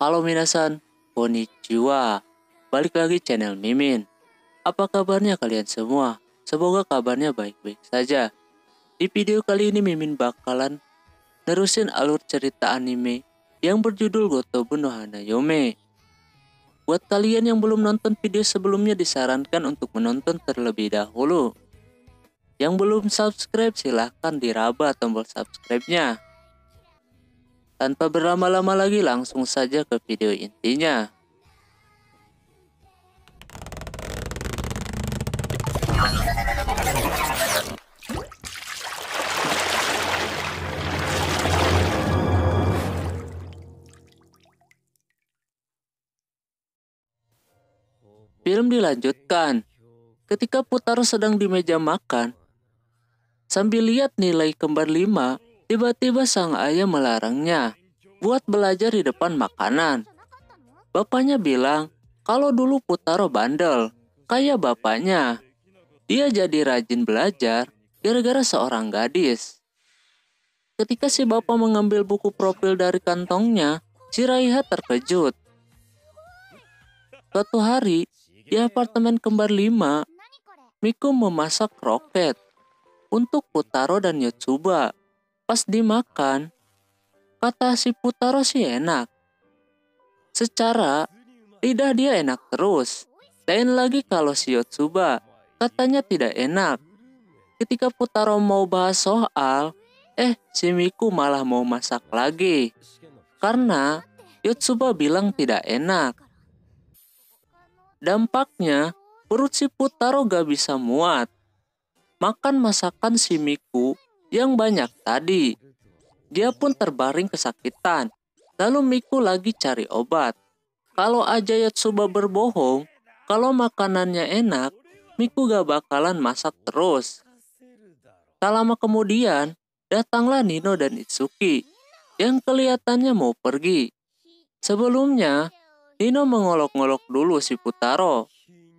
Halo minasan, konnichiwa. Balik lagi channel Mimin. Apa kabarnya kalian semua? Semoga kabarnya baik-baik saja. Di video kali ini Mimin bakalan nerusin alur cerita anime yang berjudul Gotobu no Hanayome. Buat kalian yang belum nonton video sebelumnya disarankan untuk menonton terlebih dahulu. Yang belum subscribe silahkan diraba tombol subscribe-nya. Tanpa berlama-lama lagi langsung saja ke video intinya. Film dilanjutkan. Ketika Putaro sedang di meja makan, sambil lihat nilai kembar 5, tiba-tiba sang ayah melarangnya buat belajar di depan makanan. Bapaknya bilang kalau dulu Putaro bandel, kayak bapaknya. Dia jadi rajin belajar gara-gara seorang gadis. Ketika si bapak mengambil buku profil dari kantongnya, si Raiha terkejut. Suatu hari, di apartemen kembar 5, Miku memasak kroket untuk Putaro dan Yotsuba. Pas dimakan, kata si Putaro sih enak. Secara lidah dia enak terus. Lain lagi kalau si Yotsuba katanya tidak enak. Ketika Putaro mau bahas soal, si Miku malah mau masak lagi. Karena Yotsuba bilang tidak enak. Dampaknya, perut si Putaro gak bisa muat. Makan masakan si Miku yang banyak tadi. Dia pun terbaring kesakitan. Lalu Miku lagi cari obat. Kalau aja Yotsuba berbohong, kalau makanannya enak, Miku gak bakalan masak terus. Tak lama kemudian, datanglah Nino dan Itsuki yang kelihatannya mau pergi. Sebelumnya, Nino mengolok-ngolok dulu si Putaro.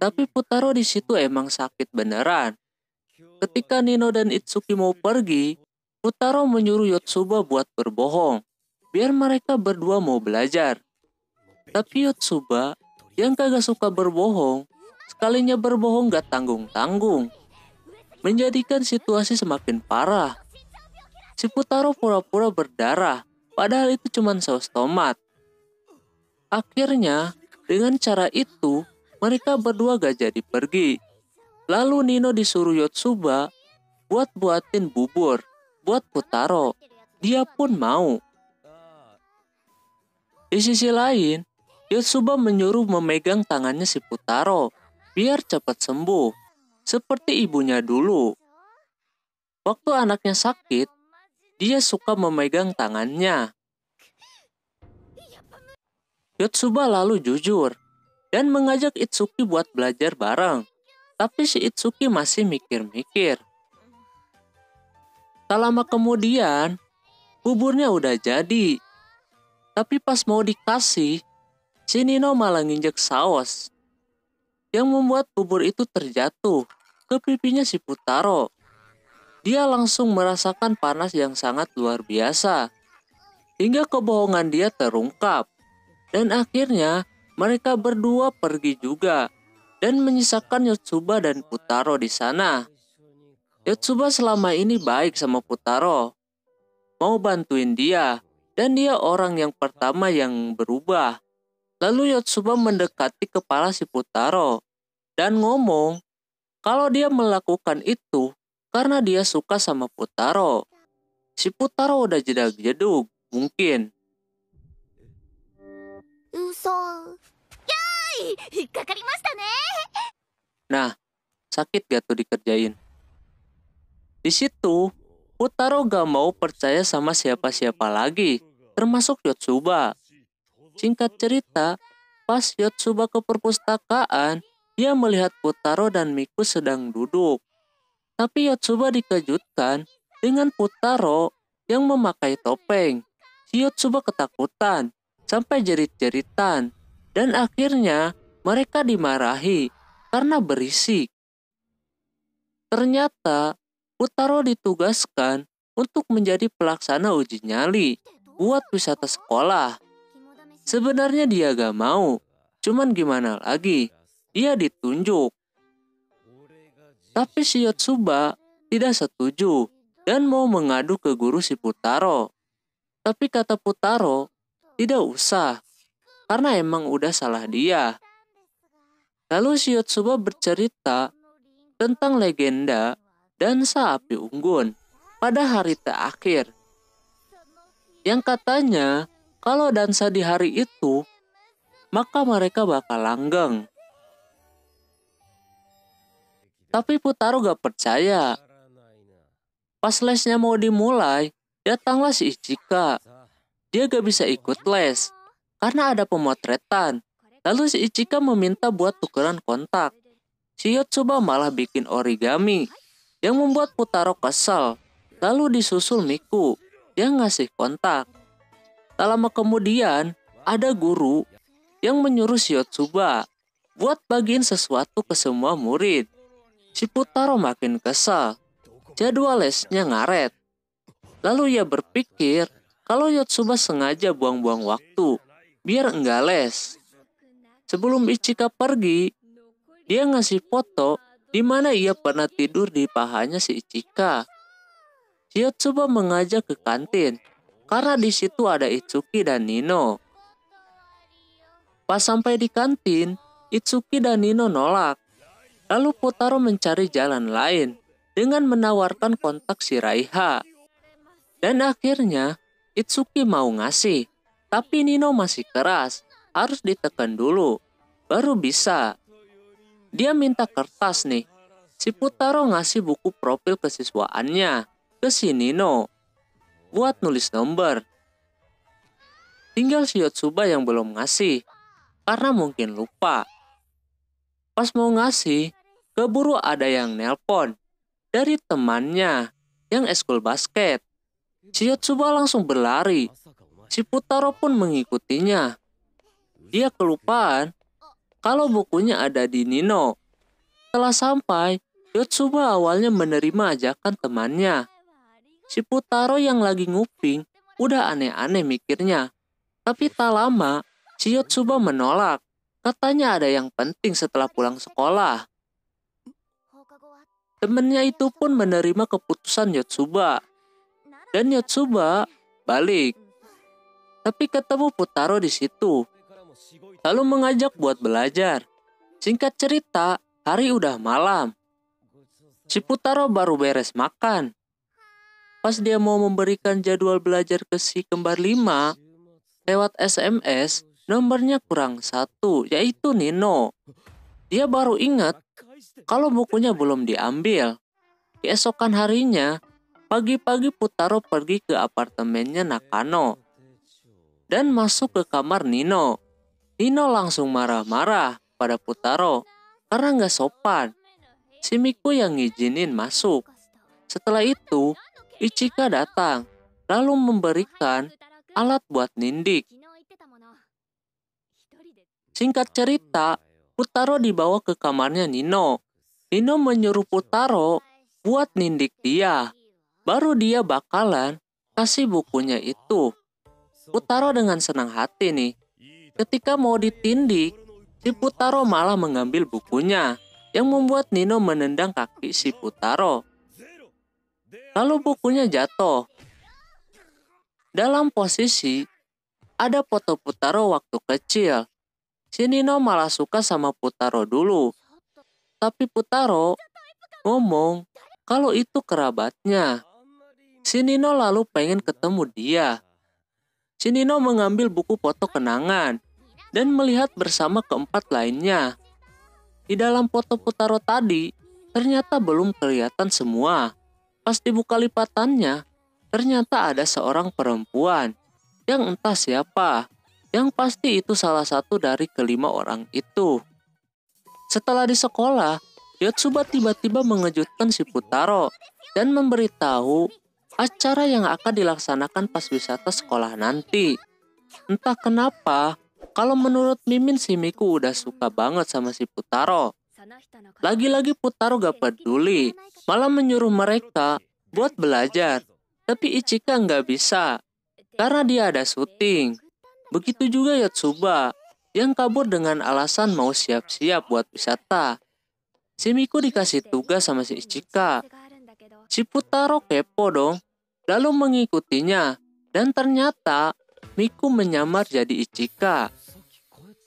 Tapi Putaro di situ emang sakit beneran. Ketika Nino dan Itsuki mau pergi, Putaro menyuruh Yotsuba buat berbohong, biar mereka berdua mau belajar. Tapi Yotsuba yang kagak suka berbohong, sekalinya berbohong gak tanggung-tanggung, menjadikan situasi semakin parah. Si Putaro pura-pura berdarah, padahal itu cuma saus tomat. Akhirnya, dengan cara itu, mereka berdua gak jadi pergi. Lalu Nino disuruh Yotsuba buat buatin bubur buat Putaro. Dia pun mau. Di sisi lain, Yotsuba menyuruh memegang tangannya si Putaro biar cepat sembuh, seperti ibunya dulu. Waktu anaknya sakit, dia suka memegang tangannya. Yotsuba lalu jujur dan mengajak Itsuki buat belajar bareng. Tapi si Itsuki masih mikir-mikir. Tak lama kemudian, buburnya udah jadi. Tapi pas mau dikasih, si Nino malah nginjek saus. Yang membuat bubur itu terjatuh ke pipinya si Putaro. Dia langsung merasakan panas yang sangat luar biasa. Hingga kebohongan dia terungkap. Dan akhirnya mereka berdua pergi juga. Dan menyisakan Yotsuba dan Putaro di sana. Yotsuba selama ini baik sama Putaro. Mau bantuin dia. Dan dia orang yang pertama yang berubah. Lalu Yotsuba mendekati kepala si Putaro. Dan ngomong kalau dia melakukan itu karena dia suka sama Putaro. Si Putaro udah jedag-jedug mungkin. Nah, sakit gak tuh dikerjain? Di situ, Putaro gak mau percaya sama siapa-siapa lagi, termasuk Yotsuba. Singkat cerita, pas Yotsuba ke perpustakaan, dia melihat Putaro dan Miku sedang duduk. Tapi Yotsuba dikejutkan dengan Putaro yang memakai topeng. Si Yotsuba ketakutan, sampai jerit-jeritan. Dan akhirnya mereka dimarahi karena berisik. Ternyata Putaro ditugaskan untuk menjadi pelaksana uji nyali buat wisata sekolah. Sebenarnya dia gak mau, cuman gimana lagi, dia ditunjuk. Tapi si Yotsuba tidak setuju dan mau mengadu ke guru si Putaro. Tapi kata Putaro, tidak usah, karena emang udah salah dia. Lalu si Yotsuba bercerita tentang legenda dansa api unggun pada hari terakhir. Yang katanya, kalau dansa di hari itu, maka mereka bakal langgeng. Tapi Putaro gak percaya. Pas lesnya mau dimulai, datanglah si Ichika. Dia gak bisa ikut les, karena ada pemotretan. Lalu si Ichika meminta buat tukeran kontak. Si Yotsuba malah bikin origami, yang membuat Putaro kesal. Lalu disusul Miku, yang ngasih kontak. Tak lama kemudian, ada guru yang menyuruh si Yotsuba buat bagiin sesuatu ke semua murid. Si Putaro makin kesal. Jadwal lesnya ngaret. Lalu ia berpikir kalau Yotsuba sengaja buang-buang waktu biar enggak les. Sebelum Ichika pergi, dia ngasih foto di mana ia pernah tidur di pahanya si Ichika. Si Yotsuba mengajak ke kantin karena di situ ada Itsuki dan Nino. Pas sampai di kantin, Itsuki dan Nino nolak. Lalu Putaro mencari jalan lain dengan menawarkan kontak si Raiha. Dan akhirnya Itsuki mau ngasih, tapi Nino masih keras, harus ditekan dulu, baru bisa. Dia minta kertas nih. Si Putaro ngasih buku profil kesiswaannya ke si Nino buat nulis nomor. Tinggal si Yotsuba yang belum ngasih, karena mungkin lupa. Pas mau ngasih, keburu ada yang nelpon dari temannya yang eskul basket. Si Yotsuba langsung berlari. Si Putaro pun mengikutinya. Dia kelupaan kalau bukunya ada di Nino. Setelah sampai, Yotsuba awalnya menerima ajakan temannya. Si Putaro yang lagi nguping udah aneh-aneh mikirnya. Tapi tak lama, si Yotsuba menolak. Katanya ada yang penting setelah pulang sekolah. Temennya itu pun menerima keputusan Yotsuba. Dan Yotsuba balik. Tapi ketemu Putaro di situ. Lalu mengajak buat belajar. Singkat cerita, hari udah malam. Si Putaro baru beres makan. Pas dia mau memberikan jadwal belajar ke si kembar 5, lewat SMS, nomornya kurang satu, yaitu Nino. Dia baru ingat kalau bukunya belum diambil. Keesokan harinya, pagi-pagi Putaro pergi ke apartemennya Nakano dan masuk ke kamar Nino. Nino langsung marah-marah pada Putaro karena nggak sopan. Si Miku yang ngizinin masuk. Setelah itu, Ichika datang lalu memberikan alat buat nindik. Singkat cerita, Putaro dibawa ke kamarnya Nino. Nino menyuruh Putaro buat nindik dia. Baru dia bakalan kasih bukunya itu. Putaro dengan senang hati nih. Ketika mau ditindik, si Putaro malah mengambil bukunya yang membuat Nino menendang kaki si Putaro. Lalu bukunya jatuh. Dalam posisi ada foto Putaro waktu kecil. Si Nino malah suka sama Putaro dulu. Tapi Putaro ngomong kalau itu kerabatnya. Si Nino lalu pengen ketemu dia. Si Nino mengambil buku foto kenangan dan melihat bersama keempat lainnya. Di dalam foto Putaro tadi, ternyata belum kelihatan semua. Pas dibuka lipatannya, ternyata ada seorang perempuan yang entah siapa. Yang pasti itu salah satu dari kelima orang itu. Setelah di sekolah, Yotsuba tiba-tiba mengejutkan si Putaro dan memberitahu acara yang akan dilaksanakan pas wisata sekolah nanti. Entah kenapa, kalau menurut Mimin si Miku udah suka banget sama si Putaro. Lagi-lagi Putaro gak peduli, malah menyuruh mereka buat belajar. Tapi Ichika nggak bisa, karena dia ada syuting. Begitu juga Yotsuba yang kabur dengan alasan mau siap-siap buat wisata. Si Miku dikasih tugas sama si Ichika. Si Putaro kepo dong, lalu mengikutinya. Dan ternyata Miku menyamar jadi Ichika.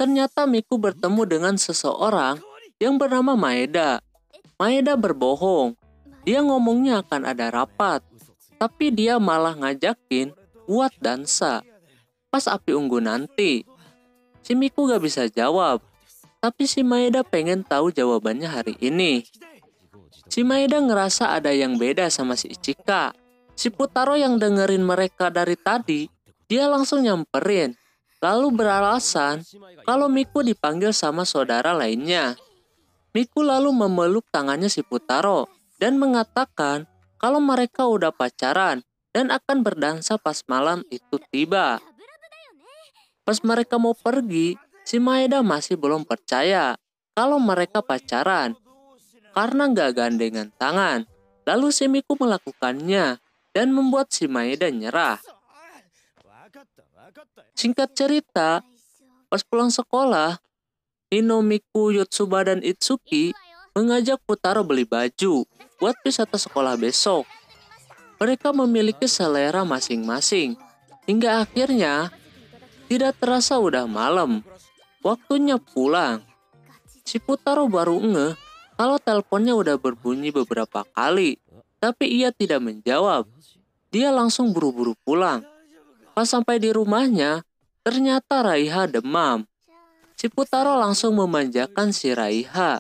Ternyata Miku bertemu dengan seseorang yang bernama Maeda. Maeda berbohong. Dia ngomongnya akan ada rapat, tapi dia malah ngajakin buat dansa. Pas api unggun nanti, si Miku gak bisa jawab. Tapi si Maeda pengen tahu jawabannya hari ini. Si Maeda ngerasa ada yang beda sama si Ichika. Si Putaro yang dengerin mereka dari tadi, dia langsung nyamperin. Lalu beralasan kalau Miku dipanggil sama saudara lainnya. Miku lalu memeluk tangannya si Putaro dan mengatakan kalau mereka udah pacaran dan akan berdansa pas malam itu tiba. Pas mereka mau pergi, si Maeda masih belum percaya kalau mereka pacaran karena nggak gandengan tangan. Lalu si Miku melakukannya dan membuat si Maeda nyerah. Singkat cerita, pas pulang sekolah, Hino, Miku, Yotsuba, dan Itsuki mengajak Putaro beli baju buat wisata sekolah besok. Mereka memiliki selera masing-masing. Hingga akhirnya, tidak terasa udah malam. Waktunya pulang. Si Putaro baru ngeh kalau teleponnya udah berbunyi beberapa kali. Tapi ia tidak menjawab. Dia langsung buru-buru pulang. Pas sampai di rumahnya, ternyata Raiha demam. Si Putaro langsung memanjakan si Raiha.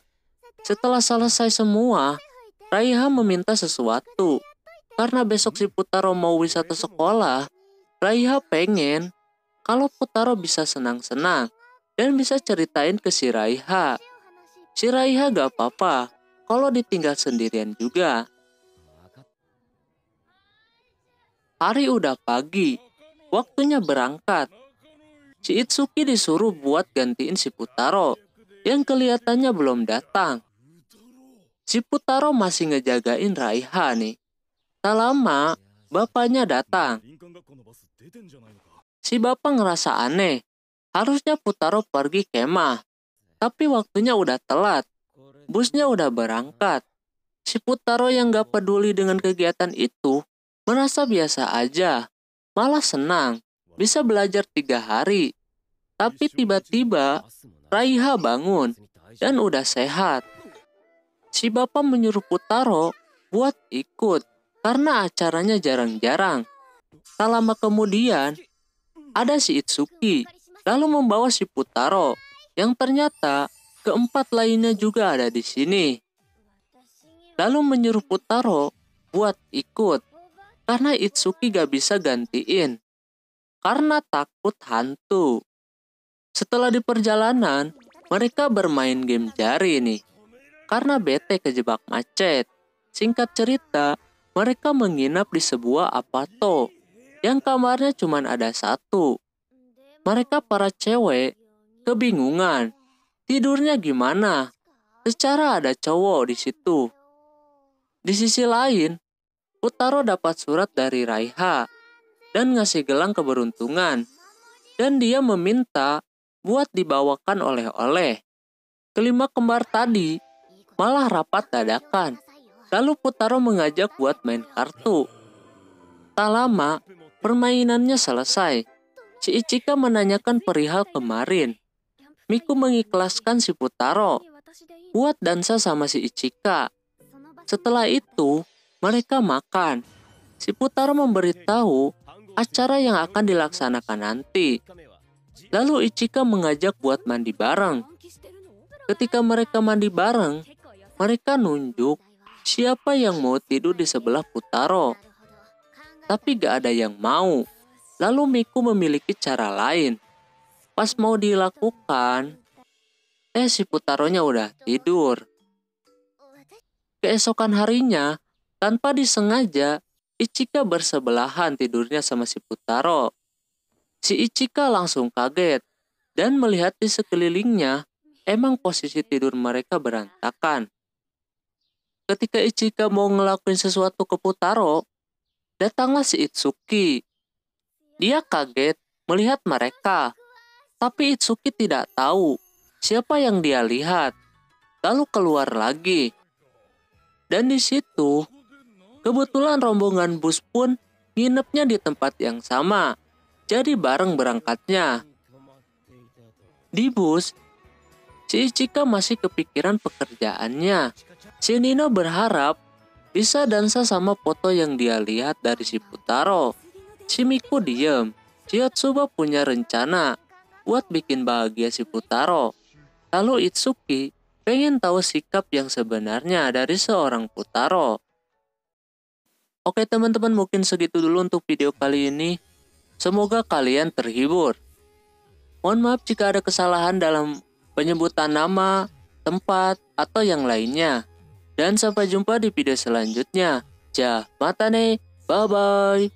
Setelah selesai semua, Raiha meminta sesuatu. Karena besok si Putaro mau wisata sekolah, Raiha pengen kalau Putaro bisa senang-senang dan bisa ceritain ke si Raiha. Si Raiha gak apa-apa kalau ditinggal sendirian juga. Hari udah pagi, waktunya berangkat. Si Itsuki disuruh buat gantiin si Putaro yang kelihatannya belum datang. Si Putaro masih ngejagain Raiha nih. Tak lama, bapaknya datang. Si bapak ngerasa aneh. Harusnya Putaro pergi kemah. Tapi waktunya udah telat. Busnya udah berangkat. Si Putaro yang gak peduli dengan kegiatan itu merasa biasa aja. Malah senang. Bisa belajar 3 hari. Tapi tiba-tiba Raiha bangun dan udah sehat. Si bapak menyuruh Putaro buat ikut karena acaranya jarang-jarang. Tak lama kemudian, ada si Itsuki, lalu membawa si Putaro, yang ternyata keempat lainnya juga ada di sini. Lalu menyuruh Putaro buat ikut, karena Itsuki gak bisa gantiin, karena takut hantu. Setelah di perjalanan, mereka bermain game jari nih, karena bete kejebak macet. Singkat cerita, mereka menginap di sebuah apato yang kamarnya cuma ada satu. Mereka para cewek kebingungan tidurnya gimana. Secara ada cowok di situ. Di sisi lain, Putaro dapat surat dari Raiha dan ngasih gelang keberuntungan. Dan dia meminta buat dibawakan oleh-oleh. Kelima kembar tadi malah rapat dadakan. Lalu Putaro mengajak buat main kartu. Tak lama, permainannya selesai. Si Ichika menanyakan perihal kemarin. Miku mengikhlaskan si Putaro buat dansa sama si Ichika. Setelah itu, mereka makan. Si Putaro memberitahu acara yang akan dilaksanakan nanti. Lalu Ichika mengajak buat mandi bareng. Ketika mereka mandi bareng, mereka nunjuk siapa yang mau tidur di sebelah Putaro. Tapi gak ada yang mau. Lalu Miku memiliki cara lain. Pas mau dilakukan, si Putaronya udah tidur. Keesokan harinya, tanpa disengaja, Ichika bersebelahan tidurnya sama si Putaro. Si Ichika langsung kaget dan melihat di sekelilingnya, emang posisi tidur mereka berantakan. Ketika Ichika mau ngelakuin sesuatu ke Putaro, datanglah si Itsuki. Dia kaget melihat mereka. Tapi Itsuki tidak tahu siapa yang dia lihat. Lalu keluar lagi. Dan di situ, kebetulan rombongan bus pun nginepnya di tempat yang sama. Jadi bareng berangkatnya. Di bus, si Ichika masih kepikiran pekerjaannya. Si Nino berharap bisa dansa sama foto yang dia lihat dari si Futaro. Si Miku diem. Si Yotsuba punya rencana buat bikin bahagia si Futaro. Lalu Itsuki pengen tahu sikap yang sebenarnya dari seorang Futaro. Oke teman-teman, mungkin segitu dulu untuk video kali ini. Semoga kalian terhibur. Mohon maaf jika ada kesalahan dalam penyebutan nama, tempat, atau yang lainnya. Dan sampai jumpa di video selanjutnya. Jah, mata nih, bye-bye.